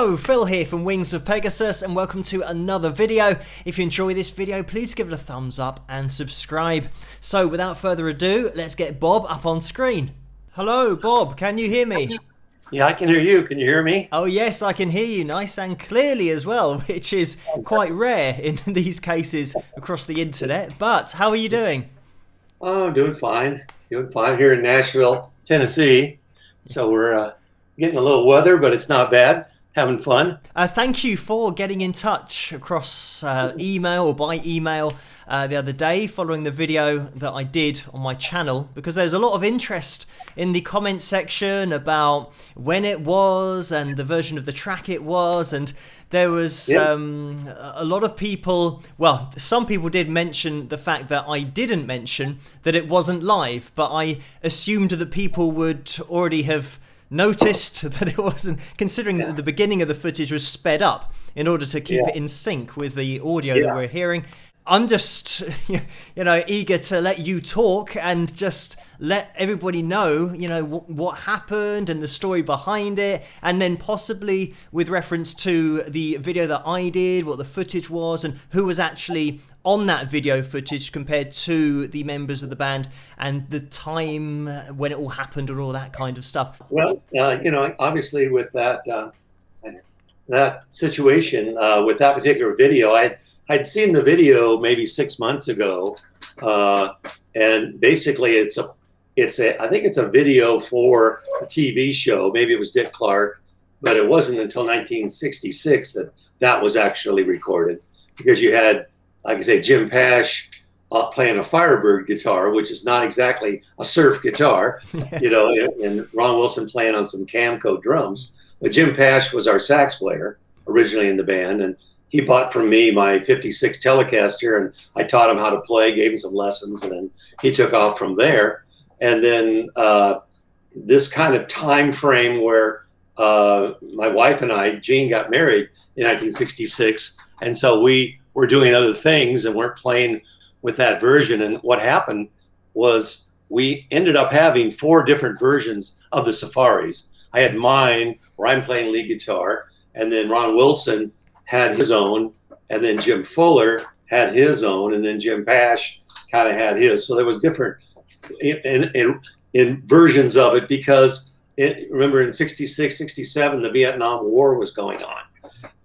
Hello, Phil here from Wings of Pegasus and welcome to another video. If you enjoy this video, please give it a thumbs up and subscribe. So without further ado, let's get Bob up on screen. Hello, Bob, can you hear me? Yeah, I can hear you. Can you hear me? Oh yes, I can hear you nice and clearly as well, which is quite rare in these cases across the internet. But how are you doing? Oh, doing fine. Doing fine here in Nashville, Tennessee. So we're getting a little weather, but it's not bad. Having fun. Thank you for getting in touch across email or by email the other day following the video that I did on my channel, because there's a lot of interest in the comment section about when it was and the version of the track it was, and there was a lot of people, well, some people did mention the fact that I didn't mention that it wasn't live, but I assumed that people would already have noticed that it wasn't, considering that the beginning of the footage was sped up in order to keep it in sync with the audio that we're hearing. I'm just, eager to let you talk and just let everybody know, what happened and the story behind it, and then possibly with reference to the video that I did, what the footage was, and who was actually on that video footage compared to the members of the band and the time when it all happened and all that kind of stuff. Well, obviously with that situation, with that particular video, I'd seen the video maybe 6 months ago, and basically I think it's a video for a TV show. Maybe it was Dick Clark, but it wasn't until 1966 that was actually recorded, because you had, like I say, Jim Pash playing a Firebird guitar, which is not exactly a surf guitar, and Ron Wilson playing on some Camco drums. But Jim Pash was our sax player originally in the band, and he bought from me my 56 Telecaster, and I taught him how to play, gave him some lessons, and then he took off from there. And then this kind of time frame where my wife and I, Jean, got married in 1966, and so we were doing other things and weren't playing with that version. And what happened was we ended up having 4 different versions of the Surfaris. I had mine, where I'm playing lead guitar, and then Ron Wilson had his own, and then Jim Fuller had his own, and then Jim Pash kind of had his. So there was different in versions of it, because remember in 66, 67, the Vietnam War was going on.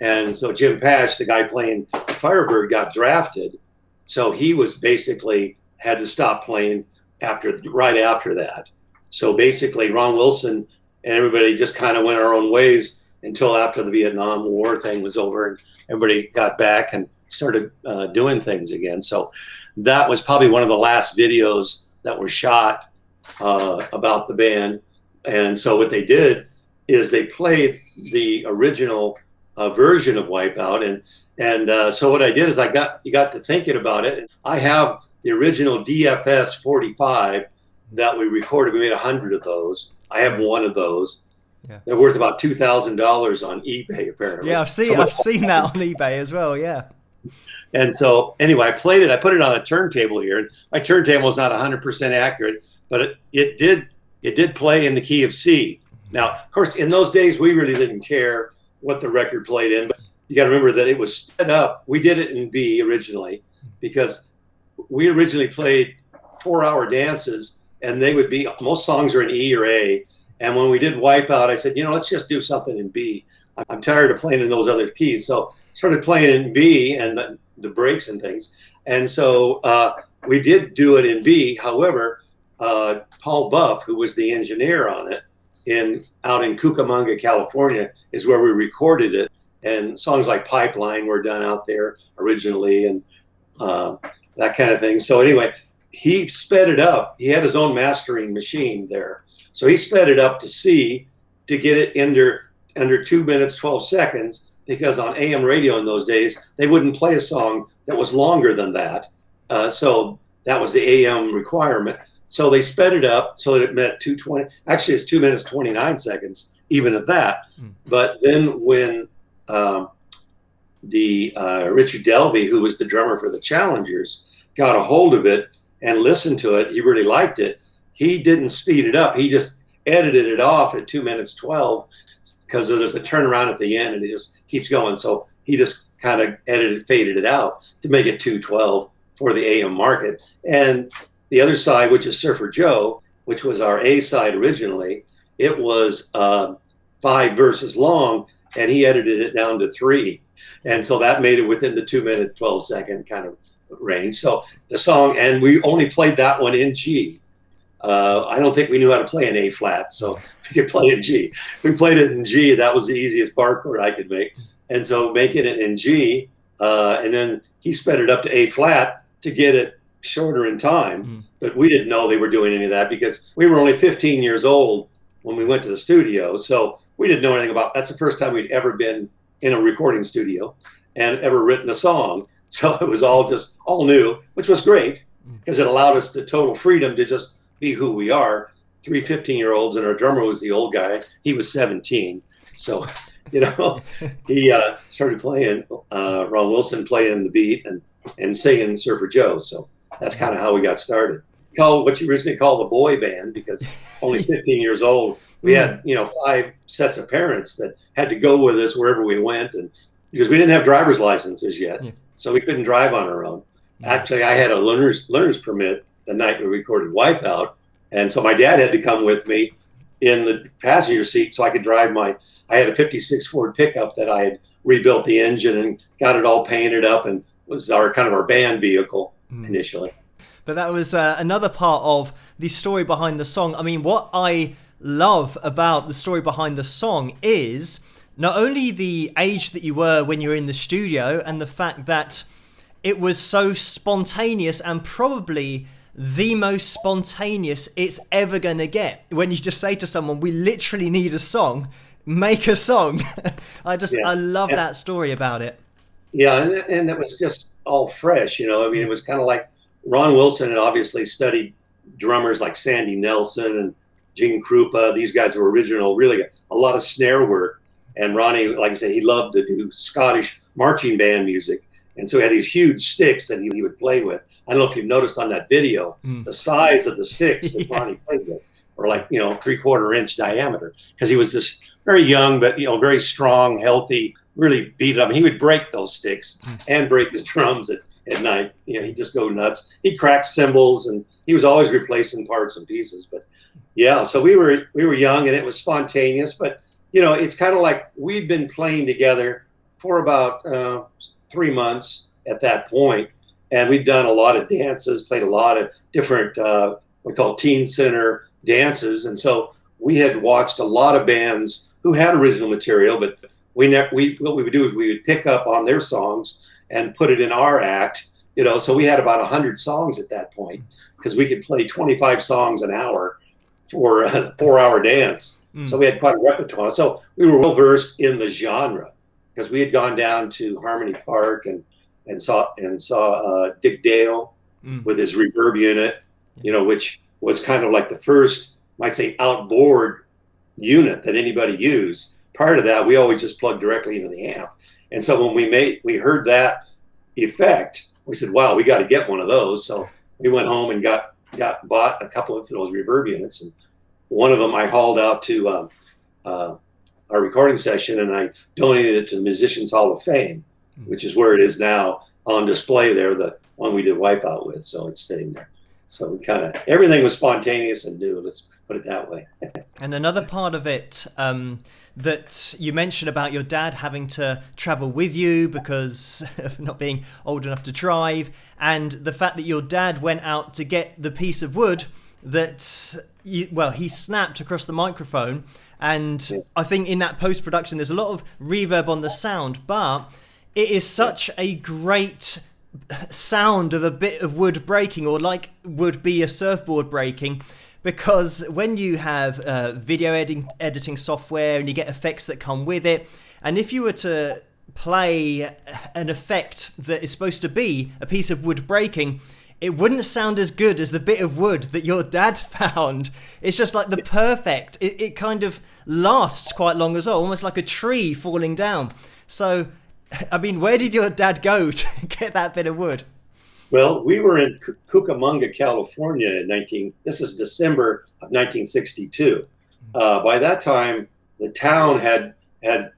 And so Jim Pash, the guy playing Firebird, got drafted. So he was basically had to stop playing right after that. So basically Ron Wilson and everybody just kind of went our own ways until after the Vietnam War thing was over and everybody got back and started doing things again. So that was probably one of the last videos that were shot about the band. And so what they did is they played the original version of Wipeout. And so what I did is you got to thinking about it. I have the original DFS 45 that we recorded. We made 100 of those. I have one of those. Yeah. They're worth about $2,000 on eBay, apparently. Yeah, I've seen that on eBay as well. Yeah. And so anyway, I played it. I put it on a turntable here, and my turntable is not 100% accurate, but it did play in the key of C. Now, of course, in those days we really didn't care what the record played in, but you got to remember that it was sped up. We did it in B originally, because we originally played 4-hour dances, and they would be, most songs are in E or A. And when we did Wipeout, I said, let's just do something in B. I'm tired of playing in those other keys. So started playing in B and the breaks and things. And so we did do it in B. However, Paul Buff, who was the engineer on it, out in Cucamonga, California, is where we recorded it. And songs like Pipeline were done out there originally, and that kind of thing. So anyway, he sped it up. He had his own mastering machine there. So he sped it up to C to get it under 2 minutes, 12 seconds, because on AM radio in those days, they wouldn't play a song that was longer than that. So that was the AM requirement. So they sped it up so that it meant 2:20. Actually, it's 2 minutes, 29 seconds, even at that. But then when Richard Delvey, who was the drummer for the Challengers, got a hold of it and listened to it, he really liked it. He didn't speed it up. He just edited it off at 2 minutes 12 because there's a turnaround at the end and it just keeps going. So he just kind of faded it out to make it 212 for the AM market. And the other side, which is Surfer Joe, which was our A side originally, it was 5 verses long, and he edited it down to 3. And so that made it within the 2 minute, 12-second kind of range. So the song, and we only played that one in G. I don't think we knew how to play an A flat, so we could play in G. We played it in G. That was the easiest bar chord I could make. And so making it in G, and then he sped it up to A flat to get it shorter in time. But we didn't know they were doing any of that because we were only 15 years old when we went to the studio. So we didn't know anything about, that's the first time we'd ever been in a recording studio and ever written a song. So it was all new, which was great because it allowed us the total freedom to just be who we are. 3 15-year-olds, and our drummer was the old guy. He was 17. So, you know, he started playing, Ron Wilson playing the beat and singing Surfer Joe. So that's kind of how we got started. Called what you originally called the boy band, because only 15 years old. We had, 5 sets of parents that had to go with us wherever we went, and because we didn't have driver's licenses yet, so we couldn't drive on our own. Actually, I had a learner's permit the night we recorded Wipeout, and so my dad had to come with me in the passenger seat so I could drive I had a 56 Ford pickup that I had rebuilt the engine and got it all painted up, and was our band vehicle initially. But that was another part of the story behind the song. I mean, what I love about the story behind the song is not only the age that you were when you were in the studio, and the fact that it was so spontaneous, and probably the most spontaneous it's ever going to get. When you just say to someone, we literally need a song, make a song. I love that story about it. Yeah, and it was just all fresh, I mean, it was kind of like Ron Wilson had obviously studied drummers like Sandy Nelson and Gene Krupa. These guys were original, really a lot of snare work. And Ronnie, like I said, he loved to do Scottish marching band music. And so he had these huge sticks that he would play with. I don't know if you've noticed on that video, the size of the sticks that Ronnie played with were like, 3/4 inch diameter, because he was just very young, but, very strong, healthy, really beat it up. He would break those sticks and break his drums at night. He'd just go nuts. He'd crack cymbals, and he was always replacing parts and pieces. But yeah, so we were young, and it was spontaneous, but it's kind of like we'd been playing together for about 3 months at that point, and we'd done a lot of dances, played a lot of different we call teen center dances, and so we had watched a lot of bands who had original material, but what we would do is we would pick up on their songs and put it in our act, so we had about 100 songs at that point, because we could play 25 songs an hour for a 4-hour dance. So we had quite a repertoire. So we were well versed in the genre, because we had gone down to Harmony Park and saw Dick Dale with his reverb unit, which was kind of like the first, might say, outboard unit that anybody used. Prior to that, we always just plugged directly into the amp. And so when we heard that effect, we said, wow, we got to get one of those. So we went home and bought a couple of those reverb units, and one of them I hauled out to our recording session, and I donated it to the Musicians Hall of Fame, which is where it is now on display there, the one we did Wipeout with. So it's sitting there. So we everything was spontaneous and new, let's put it that way. And another part of it that you mentioned about your dad having to travel with you because of not being old enough to drive, and the fact that your dad went out to get the piece of wood that he snapped across the microphone. And I think in that post-production there's a lot of reverb on the sound, but it is such a great sound of a bit of wood breaking, or like would be a surfboard breaking, because when you have video editing software and you get effects that come with it, and if you were to play an effect that is supposed to be a piece of wood breaking, it wouldn't sound as good as the bit of wood that your dad found. It's just like the perfect, it kind of lasts quite long as well, almost like a tree falling down. So, I mean, where did your dad go to get that bit of wood? Well, we were in Cucamonga, California this is December of 1962. By that time, the town had had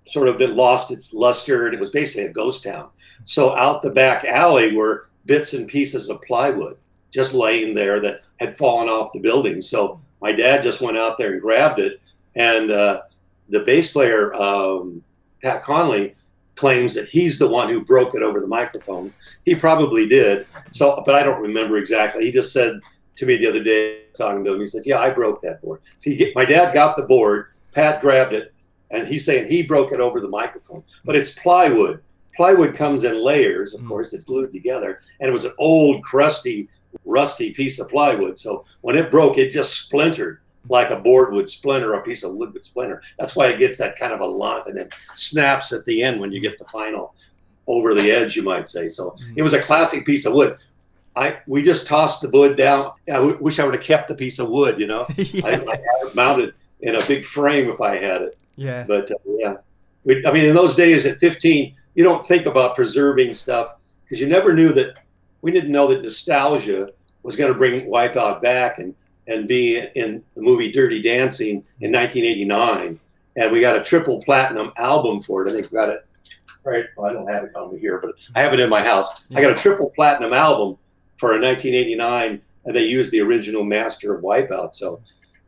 sort of been lost its luster, and it was basically a ghost town. So out the back alley were bits and pieces of plywood just laying there that had fallen off the building. So my dad just went out there and grabbed it, and the bass player, Pat Conley, claims that he's the one who broke it over the microphone. He probably did. So, but I don't remember exactly. He just said to me the other day, talking to him, he said, "Yeah, I broke that board." So my dad got the board, Pat grabbed it, and he's saying he broke it over the microphone. But it's plywood. Plywood comes in layers, of course, it's glued together, and it was an old, crusty, rusty piece of plywood. So when it broke, it just splintered like a board would splinter, a piece of wood would splinter. That's why it gets that kind of a lump, and it snaps at the end when you get the final over the edge, you might say. So it was a classic piece of wood. We just tossed the wood down. I wish I would have kept the piece of wood, you know. Yeah. I had it mounted in a big frame if I had it. Yeah. But yeah, I mean, in those days at 15, you don't think about preserving stuff because you never knew that. We didn't know that nostalgia was going to bring Wipeout back and be in the movie Dirty Dancing in 1989. And we got a triple platinum album for it. I think we got it right. Well, I don't have it on me here, but I have it in my house. Yeah. I got a triple platinum album for a 1989, and they used the original master of Wipeout. So,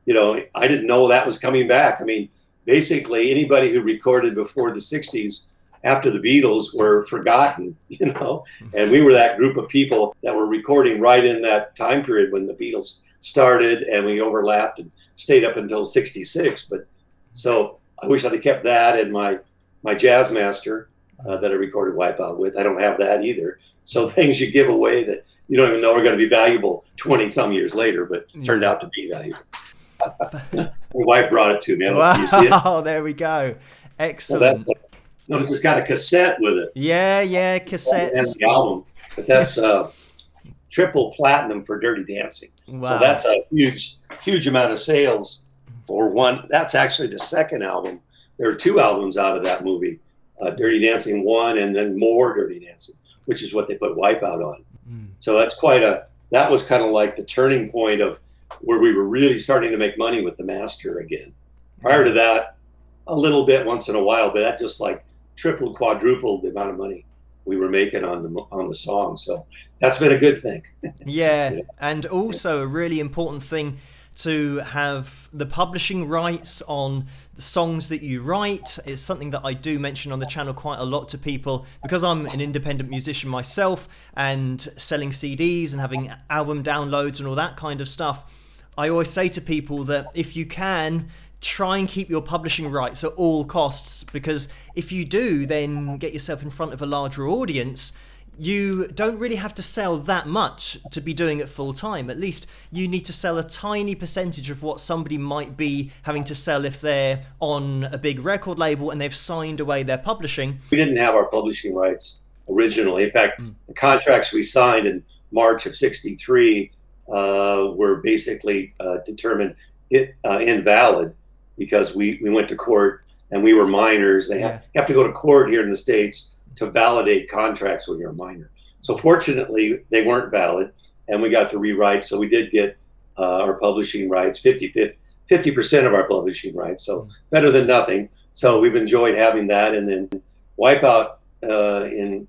you know, I didn't know that was coming back. I mean, basically anybody who recorded before the 60s after the Beatles were forgotten, you know, and we were that group of people that were recording right in that time period when the Beatles started, and we overlapped and stayed up until 66. But so I wish I'd have kept that and my jazz master that I recorded Wipeout with. I don't have that either. So things you give away that you don't even know are going to be valuable 20 some years later, but turned out to be valuable. My wife brought it to me. I don't know if you see it. Oh, there we go. Excellent. So notice it's got a cassette with it. Yeah, cassettes. And the album. But that's triple platinum for Dirty Dancing. Wow. So that's a huge amount of sales for one. That's actually the second album. There are two albums out of that movie. Dirty Dancing 1 and then more Dirty Dancing, which is what they put Wipeout on. So that's that was kind of like the turning point of where we were really starting to make money with the master again. Prior to that, a little bit once in a while, but that just like tripled, quadrupled the amount of money we were making on the song. So that's been a good thing. Yeah. And also a really important thing to have the publishing rights on the songs that you write is something that I do mention on the channel quite a lot to people, because I'm an independent musician myself and selling CDs and having album downloads and all that kind of stuff. I always say to people that if you can, try and keep your publishing rights at all costs, because if you do then get yourself in front of a larger audience, you don't really have to sell that much to be doing it full time. At least you need to sell a tiny percentage of what somebody might be having to sell if they're on a big record label and they've signed away their publishing. We didn't have our publishing rights originally. In fact, the contracts we signed in March of '63 were basically determined invalid because we went to court and we were minors. They have to go to court here in the States to validate contracts when you're a minor. So fortunately, they weren't valid, and we got to rewrite. So we did get our publishing rights, 50% of our publishing rights, so better than nothing. So we've enjoyed having that. And then Wipeout in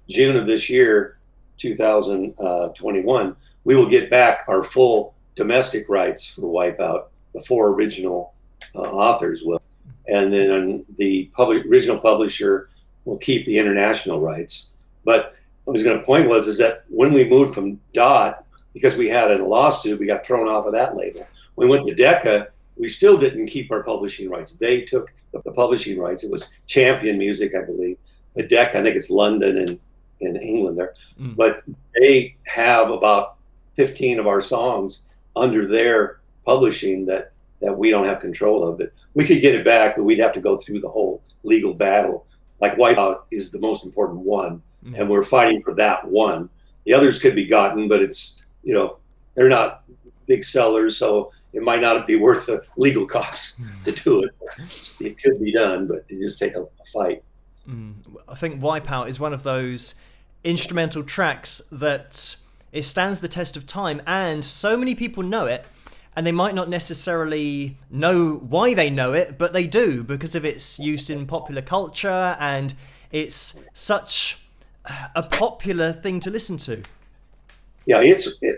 June of this year, 2021, we will get back our full domestic rights for Wipeout. The 4 original authors will. And then the original publisher will keep the international rights. But what I was going to point is that when we moved from Dot, because we had a lawsuit, we got thrown off of that label. We went to Decca, we still didn't keep our publishing rights. They took the publishing rights. It was Champion Music, I believe. But Decca, I think it's London and in England there. But they have about 15 of our songs under their publishing that we don't have control of. But we could get it back, but we'd have to go through the whole legal battle. Like Wipeout is the most important one, and we're fighting for that one. The others could be gotten, but it's, you know, they're not big sellers, so it might not be worth the legal costs to do it. It could be done, but it just take a fight. I think Wipeout is one of those instrumental tracks that it stands the test of time, and so many people know it. and they might not necessarily know why they know it, but they do because of its use in popular culture, and it's such a popular thing to listen to. Yeah,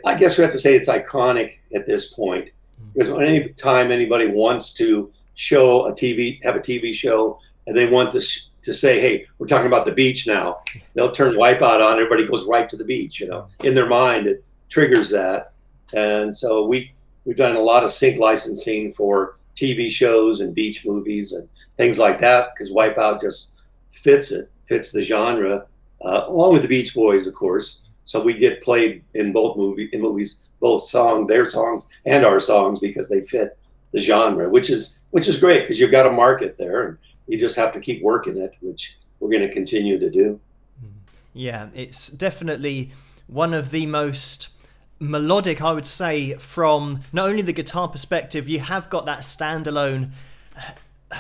I guess we have to say it's iconic at this point, because any time anybody wants to have a TV show, and they want to say, hey, we're talking about the beach now, they'll turn Wipeout on, everybody goes right to the beach, in their mind it triggers that. And so we've done a lot of sync licensing for TV shows and beach movies and things like that, because Wipeout just fits the genre, along with the Beach Boys, of course. So we get played in movies, both their songs and our songs, because they fit the genre, which is great, because you've got a market there, and you just have to keep working it, which we're going to continue to do. Yeah, it's definitely one of the most melodic, I would say, from not only the guitar perspective. You have got that standalone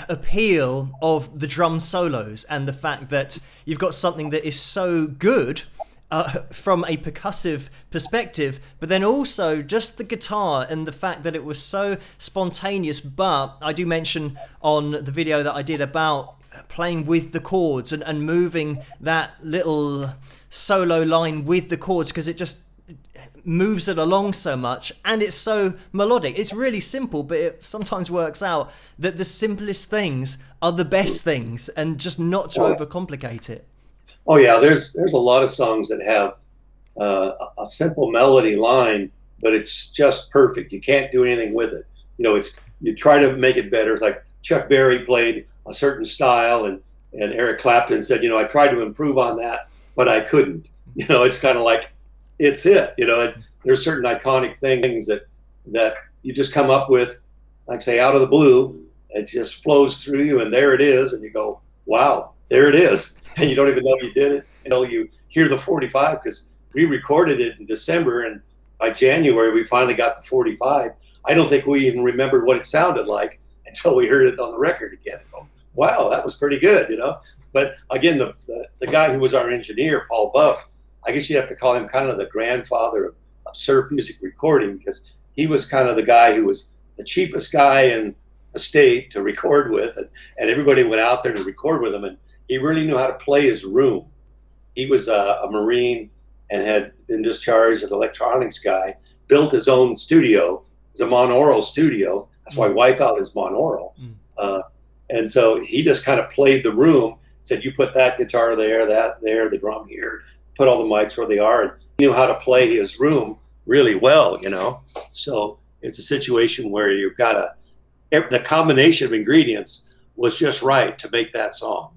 appeal of the drum solos, and the fact that you've got something that is so good from a percussive perspective, but then also just the guitar and the fact that it was so spontaneous. But I do mention on the video that I did about playing with the chords and moving that little solo line with the chords, because it just moves it along so much, and it's so melodic. It's really simple, but it sometimes works out that the simplest things are the best things, and just not to overcomplicate it. Oh yeah, there's a lot of songs that have a simple melody line, but it's just perfect. You can't do anything with it. You try to make it better. It's like Chuck Berry played a certain style, and Eric Clapton said, I tried to improve on that, but I couldn't. It's kind of like, it's it. There's certain iconic things that you just come up with, like say, out of the blue. It just flows through you, and there it is, and you go, wow, there it is. And you don't even know you did it until you hear the 45, because we recorded it in December, and by January we finally got the 45. I don't think we even remembered what it sounded like until we heard it on the record again. Go, wow, that was pretty good, But again, the guy who was our engineer, Paul Buff, I guess you'd have to call him kind of the grandfather of surf music recording, because he was kind of the guy who was the cheapest guy in the state to record with, and everybody went out there to record with him, and he really knew how to play his room. He was a Marine and had been discharged as an electronics guy, built his own studio. It was a monaural studio. That's why Wipeout is monaural. And so he just kind of played the room, said, you put that guitar there, that there, the drum here, put all the mics where they are, and he knew how to play his room really well, So it's a situation where you've got the combination of ingredients was just right to make that song.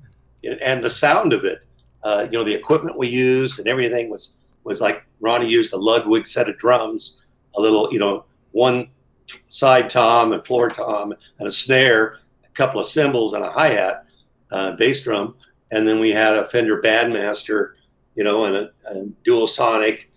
And the sound of it, the equipment we used and everything was like Ronnie used a Ludwig set of drums, a little, one side tom and floor tom and a snare, a couple of cymbals and a hi-hat, bass drum. And then we had a Fender Bandmaster, and a dual sonic.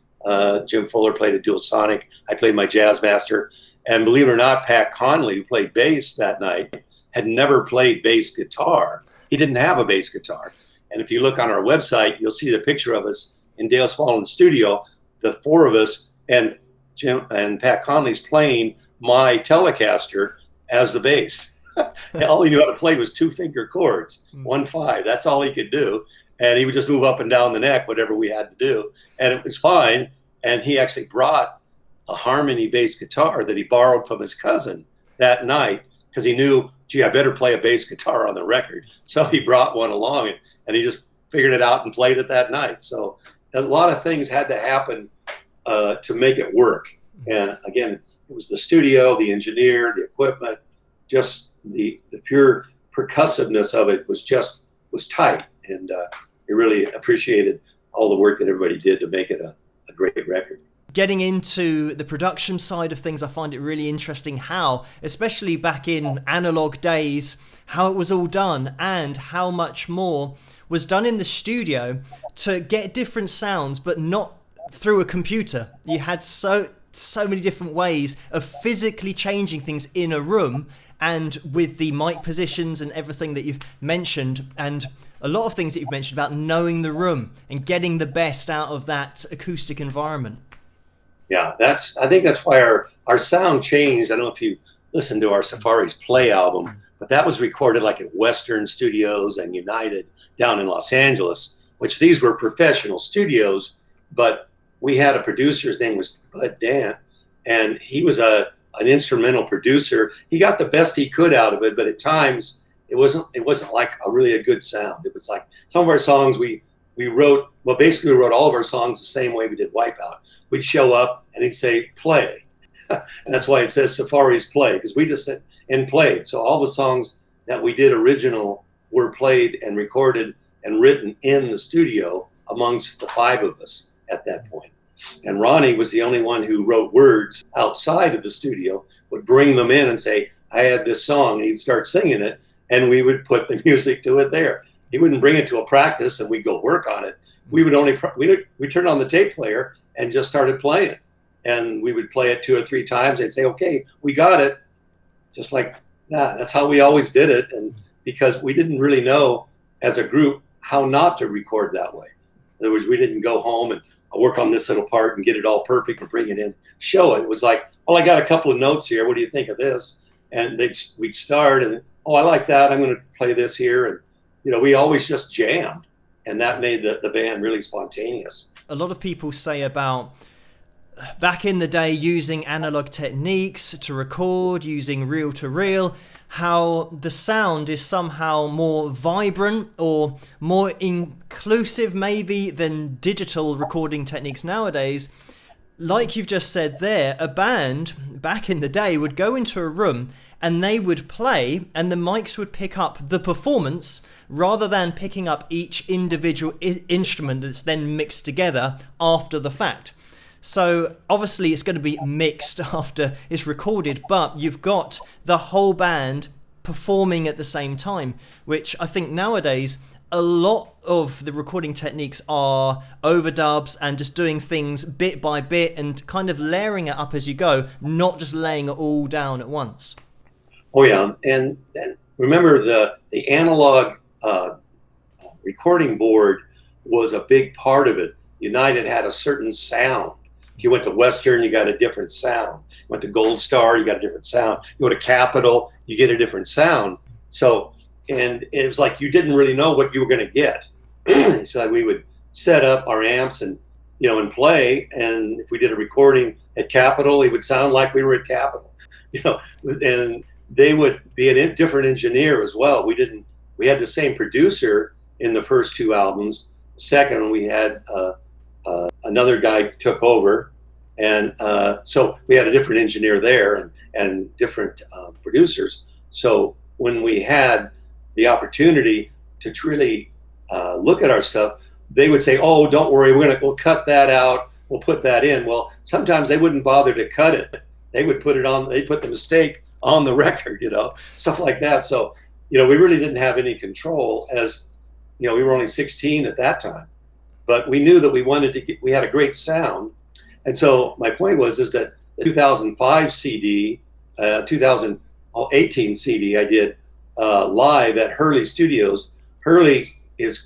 Jim Fuller played a dual sonic. I played my Jazzmaster. And believe it or not, Pat Conley, who played bass that night, had never played bass guitar. He didn't have a bass guitar. And if you look on our website, you'll see the picture of us in Dale Spalding's studio, the four of us, and Jim and Pat Conley's playing my Telecaster as the bass. All he knew how to play was 2-finger chords, 1-5. That's all he could do. And he would just move up and down the neck, whatever we had to do. And it was fine. And he actually brought a Harmony bass guitar that he borrowed from his cousin that night, because he knew, gee, I better play a bass guitar on the record. So he brought one along, and he just figured it out and played it that night. So a lot of things had to happen to make it work. And again, it was the studio, the engineer, the equipment, just the pure percussiveness of it was tight. And we really appreciated all the work that everybody did to make it a great record. Getting into the production side of things, I find it really interesting how, especially back in analog days, how it was all done and how much more was done in the studio to get different sounds, but not through a computer. You had so many different ways of physically changing things in a room, and with the mic positions and everything that you've mentioned, and a lot of things that you've mentioned about knowing the room and getting the best out of that acoustic environment. Yeah, I think that's why our sound changed. I don't know if you listened to our Surfaris Play album, but that was recorded like at Western Studios and United down in Los Angeles, which these were professional studios, but we had a producer, his name was Bud Dant, and he was an instrumental producer. He got the best he could out of it, but at times it wasn't like a good sound. It was like some of our songs we wrote, well, basically we wrote all of our songs the same way we did Wipeout. We'd show up and he'd say, play. And that's why it says Surfaris Play, because we just said and played. So all the songs that we did original were played and recorded and written in the studio amongst the five of us at that point. And Ronnie was the only one who wrote words outside of the studio, would bring them in and say, I had this song, and he'd start singing it, and we would put the music to it there. He wouldn't bring it to a practice and we'd go work on it. We would we turned on the tape player and just started playing. And we would play it 2 or 3 times. They'd say, okay, we got it. Just like that. That's how we always did it. And because we didn't really know as a group how not to record that way. In other words, we didn't go home and work on this little part and get it all perfect and bring it in, show it. It was like, well, I got a couple of notes here. What do you think of this? And we'd start and, oh, I like that. I'm going to play this here. And, we always just jammed. And that made the band really spontaneous. A lot of people say about back in the day using analog techniques to record, using reel-to-reel, how the sound is somehow more vibrant or more inclusive maybe than digital recording techniques nowadays. Like you've just said there, a band back in the day would go into a room and they would play and the mics would pick up the performance rather than picking up each individual instrument that's then mixed together after the fact. So obviously it's going to be mixed after it's recorded, but you've got the whole band performing at the same time, which I think nowadays a lot of the recording techniques are overdubs and just doing things bit by bit and kind of layering it up as you go, not just laying it all down at once. Oh yeah, and remember the analog recording board was a big part of it. United had a certain sound. If you went to Western, you got a different sound. You went to Gold Star, you got a different sound. You go to Capitol, you get a different sound. So, and it was like you didn't really know what you were going to get. So we would set up our amps and and play. And if we did a recording at Capitol, it would sound like we were at Capitol. And they would be a different engineer as well. We had the same producer in the first 2 albums. Second, we had another guy took over, and so we had a different engineer there and different producers. So when we had the opportunity to really look at our stuff, they would say, "Oh, don't worry, we'll cut that out. We'll put that in." Well, sometimes they wouldn't bother to cut it. They would put it on. They put the mistake on the record, stuff like that. So, we really didn't have any control as, we were only 16 at that time. But we knew that we had a great sound. And so my point was that the 2005 CD, 2018 CD I did live at Hurley Studios. Hurley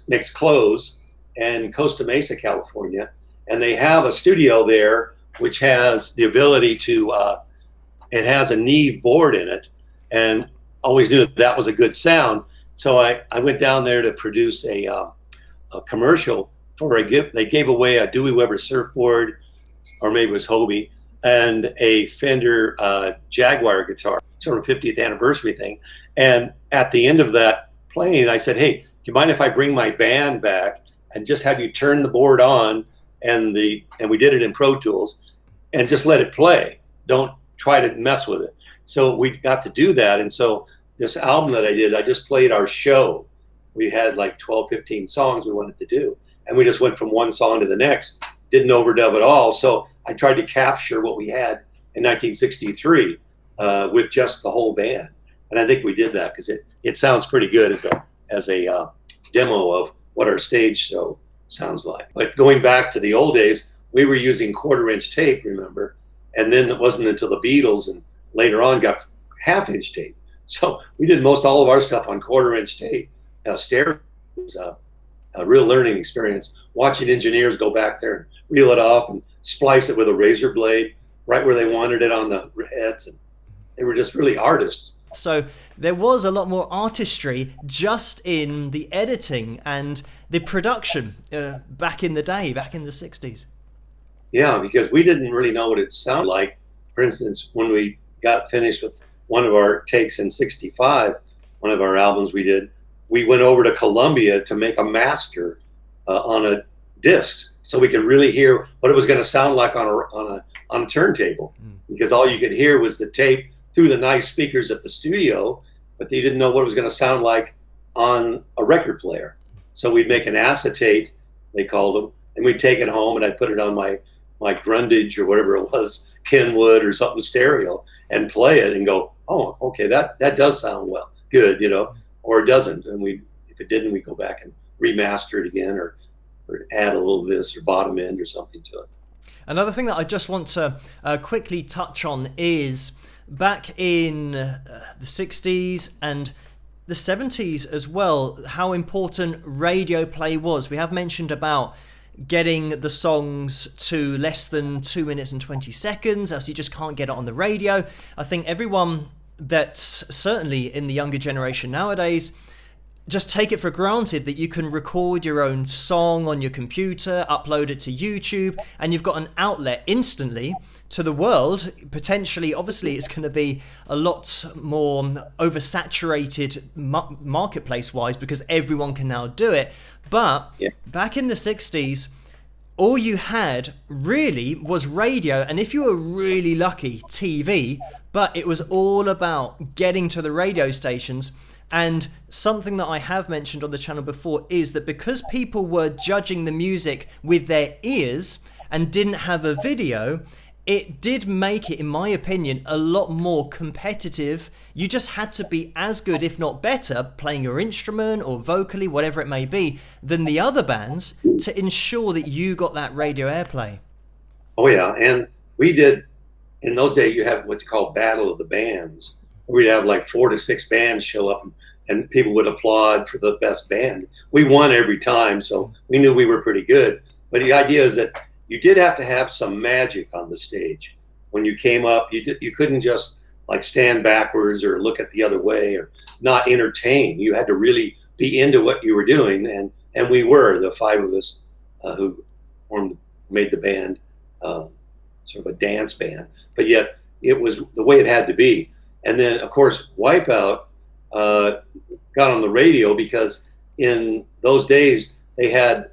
makes clothes in Costa Mesa, California. And they have a studio there which has the ability to, it has a Neve board in it, and always knew that was a good sound. So I went down there to produce a commercial for a gift. They gave away a Dewey Weber surfboard, or maybe it was Hobie, and a Fender Jaguar guitar, sort of 50th anniversary thing. And at the end of that playing, I said, "Hey, do you mind if I bring my band back and just have you turn the board on?" And we did it in Pro Tools, and just let it play. Don't try to mess with it. So we got to do that. And so this album that I did, I just played our show. We had like 12, 15 songs we wanted to do. And we just went from one song to the next, didn't overdub at all. So I tried to capture what we had in 1963 with just the whole band. And I think we did that because it sounds pretty good as a demo of what our stage show sounds like. But going back to the old days, we were using 1/4-inch tape, remember? And then it wasn't until the Beatles and later on got 1/2-inch tape. So we did most all of our stuff on 1/4-inch tape. Stereo was a real learning experience, watching engineers go back there and reel it up and splice it with a razor blade right where they wanted it on the heads. And they were just really artists. So there was a lot more artistry just in the editing and the production back in the day, back in the 60s. Yeah, because we didn't really know what it sounded like. For instance, when we got finished with one of our takes in '65, one of our albums we did, we went over to Columbia to make a master on a disc so we could really hear what it was going to sound like on a turntable. Because all you could hear was the tape through the nice speakers at the studio, but they didn't know what it was going to sound like on a record player. So we'd make an acetate, they called them, and we'd take it home, and I'd put it on my Grundage or whatever it was, Kenwood or something stereo, and play it and go, oh, okay, that does sound well, good, you know, or it doesn't. And if it didn't, we'd go back and remaster it again, or add a little this or bottom end or something to it. Another thing that I just want to quickly touch on is back in the 60s and the 70s as well, how important radio play was. We have mentioned about getting the songs to less than 2 minutes and 20 seconds, else you just can't get it on the radio. I think everyone that's certainly in the younger generation nowadays just take it for granted that you can record your own song on your computer, upload it to YouTube, and you've got an outlet instantly to the world. Potentially, obviously, it's going to be a lot more oversaturated marketplace-wise because everyone can now do it. But back in the 60s, all you had really was radio, and if you were really lucky, TV, but it was all about getting to the radio stations. And something that I have mentioned on the channel before is that because people were judging the music with their ears and didn't have a video, it did make it, in my opinion, a lot more competitive. You just had to be as good, if not better, playing your instrument or vocally, whatever it may be, than the other bands to ensure that you got that radio airplay. Oh, yeah. And we did, in those days, you have what you call Battle of the Bands. We'd have like 4 to 6 bands show up, and people would applaud for the best band. We won every time, so we knew we were pretty good. But the idea is that you did have to have some magic on the stage. When you came up, you couldn't just like stand backwards or look at the other way or not entertain. You had to really be into what you were doing, and we were, the 5 of us who made the band, sort of a dance band. But yet it was the way it had to be. And then, of course, Wipeout got on the radio because in those days they had,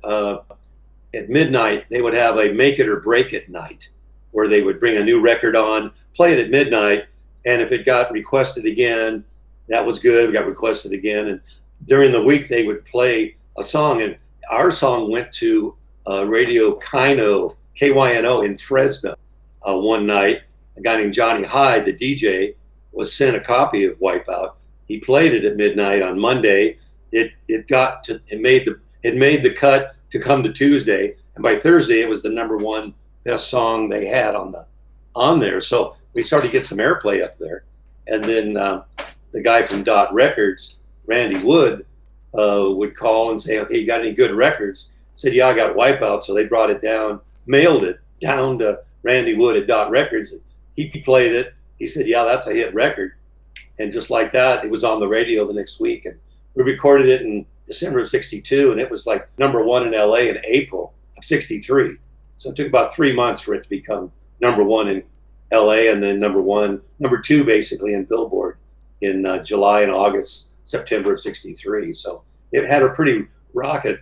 at midnight, they would have a make it or break it night where they would bring a new record on, play it at midnight, and if it got requested again, that was good. It got requested again. And during the week, they would play a song, and our song went to Radio KYNO in Fresno one night. A guy named Johnny Hyde, the DJ, was sent a copy of Wipeout. He played it at midnight on Monday. It made the cut to come to Tuesday, and by Thursday it was the #1 best song they had on there. So we started to get some airplay up there, and then the guy from Dot Records, Randy Wood, would call and say, "Okay, you got any good records?" I said, "Yeah, I got Wipeout." So they brought it down, mailed it down to Randy Wood at Dot Records, and he played it. He said, "Yeah, that's a hit record." And just like that, it was on the radio the next week. And we recorded it in December of '62, and it was like #1 in LA in April of '63. So it took about 3 months for it to become #1 in LA, and then #2 basically in Billboard in July and August, September of '63. So it had a pretty rocket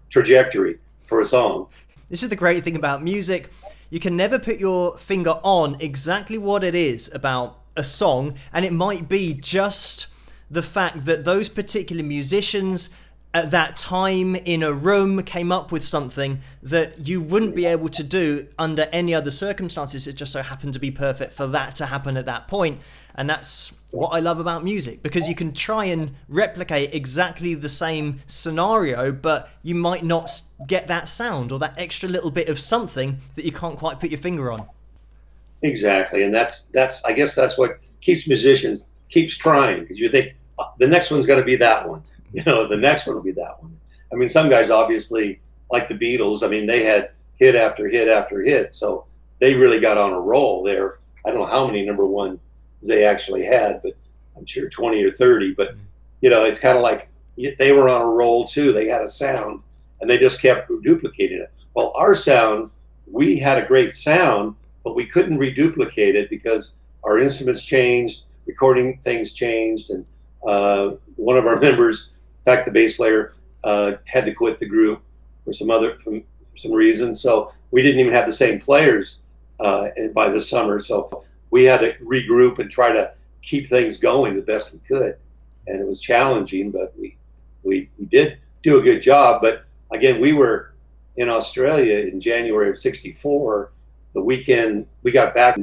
trajectory for a song. This is the great thing about music. You can never put your finger on exactly what it is about a song, and it might be just the fact that those particular musicians at that time in a room came up with something that you wouldn't be able to do under any other circumstances. It just so happened to be perfect for that to happen at that point. And that's what I love about music, because you can try and replicate exactly the same scenario, but you might not get that sound or that extra little bit of something that you can't quite put your finger on. Exactly. And that's I guess that's what keeps musicians trying, because you think the next one's going to be that one. You know, the next one will be that one. I mean, some guys obviously, like the Beatles, I mean, they had hit after hit after hit. So they really got on a roll there. I don't know how many number one they actually had, but I'm sure 20 or 30. But, you know, it's kind of like they were on a roll too. They had a sound and they just kept duplicating it. Well, our sound, we had a great sound, but we couldn't reduplicate it because our instruments changed, recording things changed, and one of our members, in fact, the bass player, had to quit the group for some reason. So we didn't even have the same players by the summer. So we had to regroup and try to keep things going the best we could. And it was challenging, but we did do a good job. But again, we were in Australia in January of '64. The weekend we got back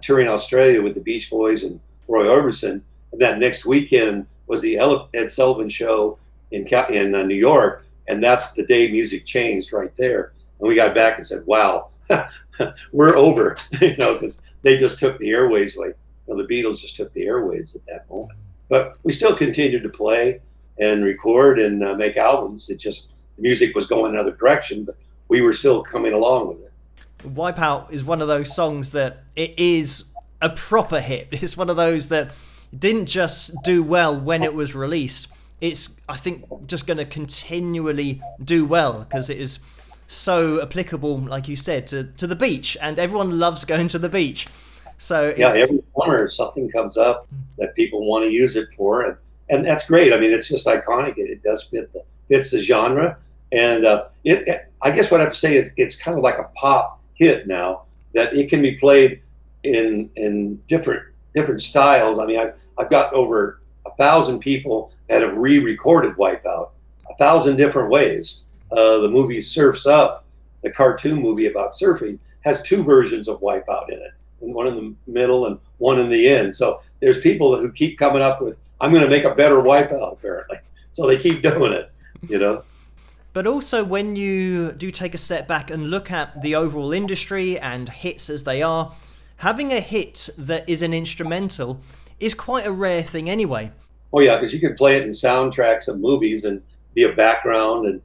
touring Australia with the Beach Boys and Roy Orbison. And that next weekend was the Ed Sullivan show in New York. And that's the day music changed right there. And we got back and said, wow, we're over, you know, because they just took the airways away. You know, the Beatles just took the airways at that moment. But we still continued to play and record and make albums. It just, the music was going another direction, but we were still coming along with it. Wipeout is one of those songs that it is a proper hit. It's one of those that didn't just do well when it was released. It's, I think, just going to continually do well because it is so applicable, like you said, to the beach, and everyone loves going to the beach. So yeah, every summer something comes up that people want to use it for, and that's great. I mean, it's just iconic. It does fits the genre, and I guess what I have to say is it's kind of like a pop hit now, that it can be played in different styles. I mean, I've got over 1,000 people that have re-recorded Wipeout 1,000 different ways. The movie Surf's Up, the cartoon movie about surfing, has 2 versions of Wipeout in it, and one in the middle and one in the end. So there's people who keep coming up with, I'm going to make a better Wipeout, apparently. So they keep doing it, you know. But also, when you do take a step back and look at the overall industry and hits as they are, having a hit that is an instrumental is quite a rare thing anyway. Oh yeah, because you can play it in soundtracks of movies and be a background and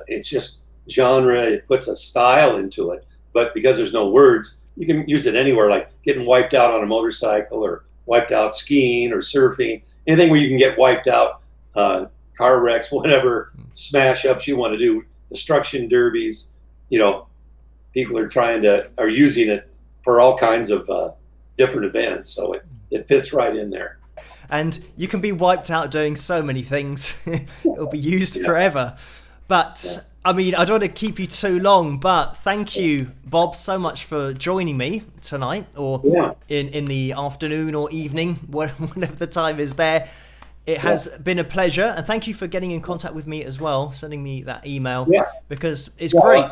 it's just genre, it puts a style into it. But because there's no words, you can use it anywhere, like getting wiped out on a motorcycle or wiped out skiing or surfing, anything where you can get wiped out, car wrecks, whatever smash ups you want to do, destruction derbies, you know, people are using it for all kinds of different events. So it fits right in there. And you can be wiped out doing so many things. It'll be used forever. But I mean, I don't want to keep you too long, but thank you, Bob, so much for joining me tonight, or in the afternoon or evening, whenever the time is there. It has been a pleasure, and thank you for getting in contact with me as well, sending me that email, because it's great.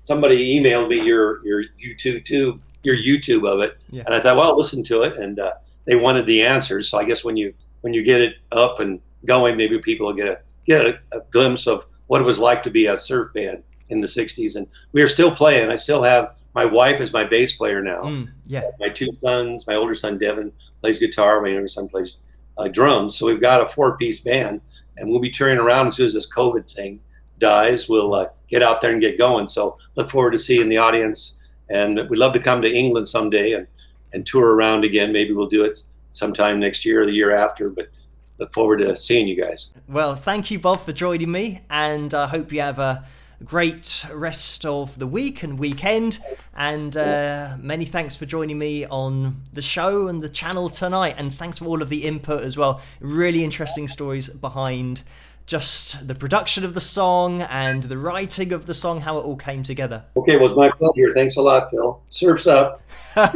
Somebody emailed me your YouTube of it, and I thought, well, I'll listen to it, and they wanted the answers. So I guess when you get it up and going, maybe people will get a glimpse of what it was like to be a surf band in the '60s. And we are still playing. I still have my wife as my bass player now. My 2 sons, my older son Devin plays guitar, my younger son plays drums. So we've got a 4-piece band, and we'll be touring around as soon as this COVID thing dies. We'll get out there and get going. So look forward to seeing the audience, and we'd love to come to England someday and tour around again. Maybe we'll do it sometime next year or the year after, but look forward to seeing you guys. Well, thank you, Bob, for joining me, and I hope you have a great rest of the week and weekend, and many thanks for joining me on the show and the channel tonight, and thanks for all of the input as well. Really interesting stories behind just the production of the song and the writing of the song, how it all came together. Okay, well, it's my pleasure. Thanks a lot, Phil. Surf's up.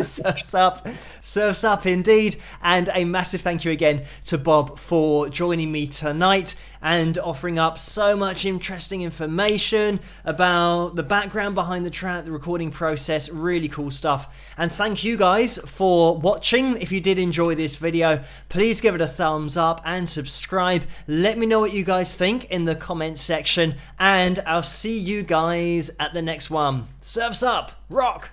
Surf's up. Surf's up indeed. And a massive thank you again to Bob for joining me tonight and offering up so much interesting information about the background behind the track, the recording process, really cool stuff. And thank you guys for watching. If you did enjoy this video, please give it a thumbs up and subscribe. Let me know what you guys think in the comments section, and I'll see you guys at the next one. Surf's up, rock!